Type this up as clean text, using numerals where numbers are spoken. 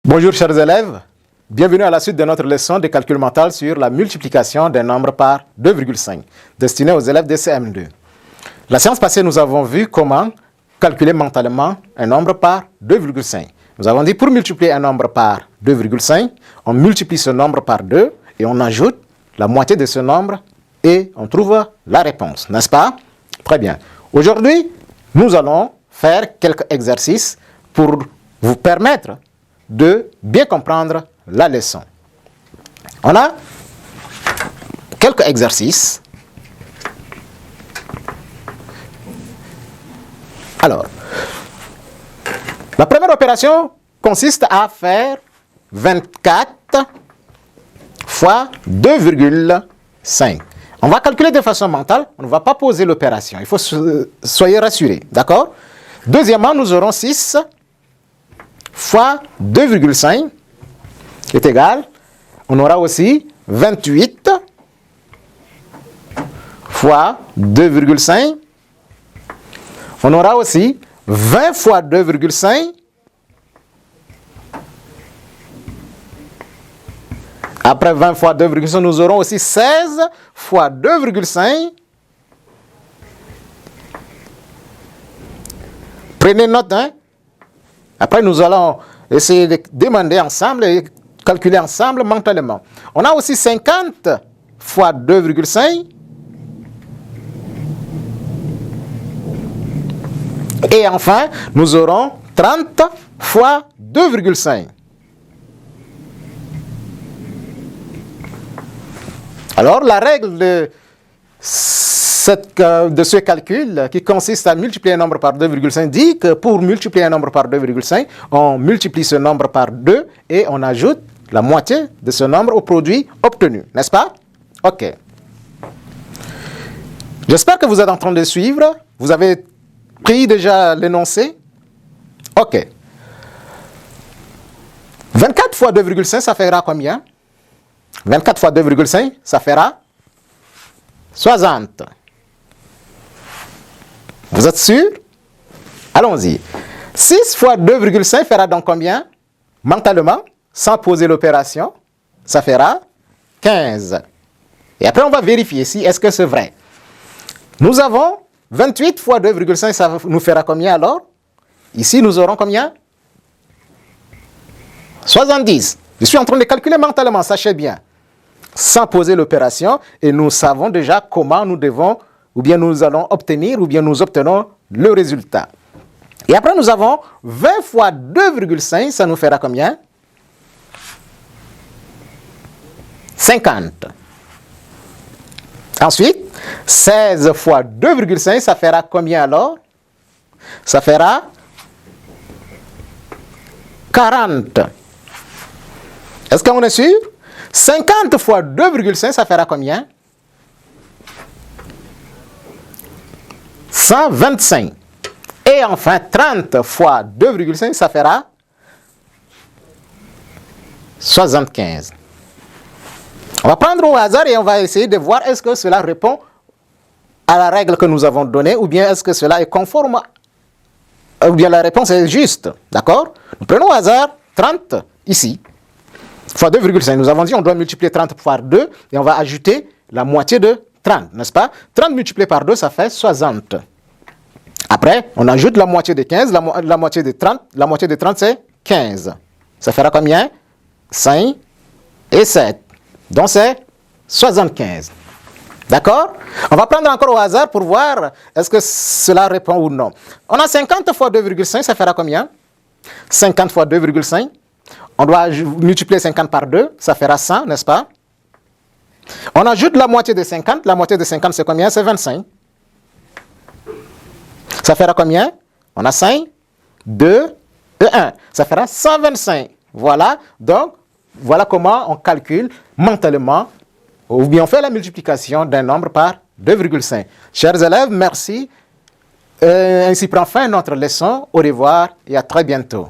Bonjour chers élèves, bienvenue à la suite de notre leçon de calcul mental sur la multiplication d'un nombre par 2,5, destinée aux élèves de CM2. La séance passée, nous avons vu comment calculer mentalement un nombre par 2,5. Nous avons dit pour multiplier un nombre par 2,5, on multiplie ce nombre par 2 et on ajoute la moitié de ce nombre et on trouve la réponse, n'est-ce pas? Très bien. Aujourd'hui, nous allons faire quelques exercices pour vous permettre de bien comprendre la leçon. On a quelques exercices. Alors, la première opération consiste à faire 24 fois 2,5. On va calculer de façon mentale, on ne va pas poser l'opération. Il faut soyez rassurés, d'accord? Deuxièmement, nous aurons 6 fois 2,5 qui est égal. On aura aussi 28 fois 2,5. On aura aussi 20 fois 2,5. Après 20 fois 2,5, nous aurons aussi 16 fois 2,5. Prenez note, hein? Après, nous allons essayer de demander ensemble et calculer ensemble mentalement. On a aussi 50 fois 2,5. Et enfin, nous aurons 30 fois 2,5. Alors, la règle de ce calcul qui consiste à multiplier un nombre par 2,5 dit que pour multiplier un nombre par 2,5, on multiplie ce nombre par 2 et on ajoute la moitié de ce nombre au produit obtenu, n'est-ce pas? Ok. J'espère que vous êtes en train de suivre. Vous avez pris déjà l'énoncé? Ok. 24 fois 2,5, ça fera combien? 24 fois 2,5, ça fera 60. Vous êtes sûr? Allons-y. 6 fois 2,5 fera donc combien? Mentalement, sans poser l'opération, ça fera 15. Et après, on va vérifier si est-ce que c'est vrai. Nous avons 28 fois 2,5, ça nous fera combien alors? Ici, nous aurons combien? 70. Je suis en train de calculer mentalement, sachez bien. Sans poser l'opération, et nous savons déjà comment nous devons, ou bien nous allons obtenir, ou bien nous obtenons le résultat. Et après, nous avons 20 fois 2,5, ça nous fera combien? 50. Ensuite, 16 fois 2,5, ça fera combien alors? Ça fera 40. Est-ce qu'on est sûr? 50 fois 2,5, ça fera combien? 125. Et enfin, 30 fois 2,5, ça fera 75. On va prendre au hasard et on va essayer de voir est-ce que cela répond à la règle que nous avons donnée ou bien est-ce que cela est conforme ou bien la réponse est juste. D'accord? Nous prenons au hasard 30 ici. Fois 2,5. Nous avons dit on doit multiplier 30 par 2 et on va ajouter la moitié de 30, n'est-ce pas? 30 multiplié par 2, ça fait 60. Après, on ajoute la moitié de 15, la moitié de 30. La moitié de 30, c'est 15. Ça fera combien? 5 et 7. Donc, c'est 75. D'accord? On va prendre encore au hasard pour voir est-ce que cela répond ou non. On a 50 fois 2,5, ça fera combien? 50 fois 2,5. On doit multiplier 50 par 2, ça fera 100, n'est-ce pas? On ajoute la moitié de 50. La moitié de 50, c'est combien? C'est 25. Ça fera combien? On a 5, 2 et 1. Ça fera 125. Voilà. Donc, voilà comment on calcule mentalement ou bien on fait la multiplication d'un nombre par 2,5. Chers élèves, merci. Ainsi prend fin notre leçon. Au revoir et à très bientôt.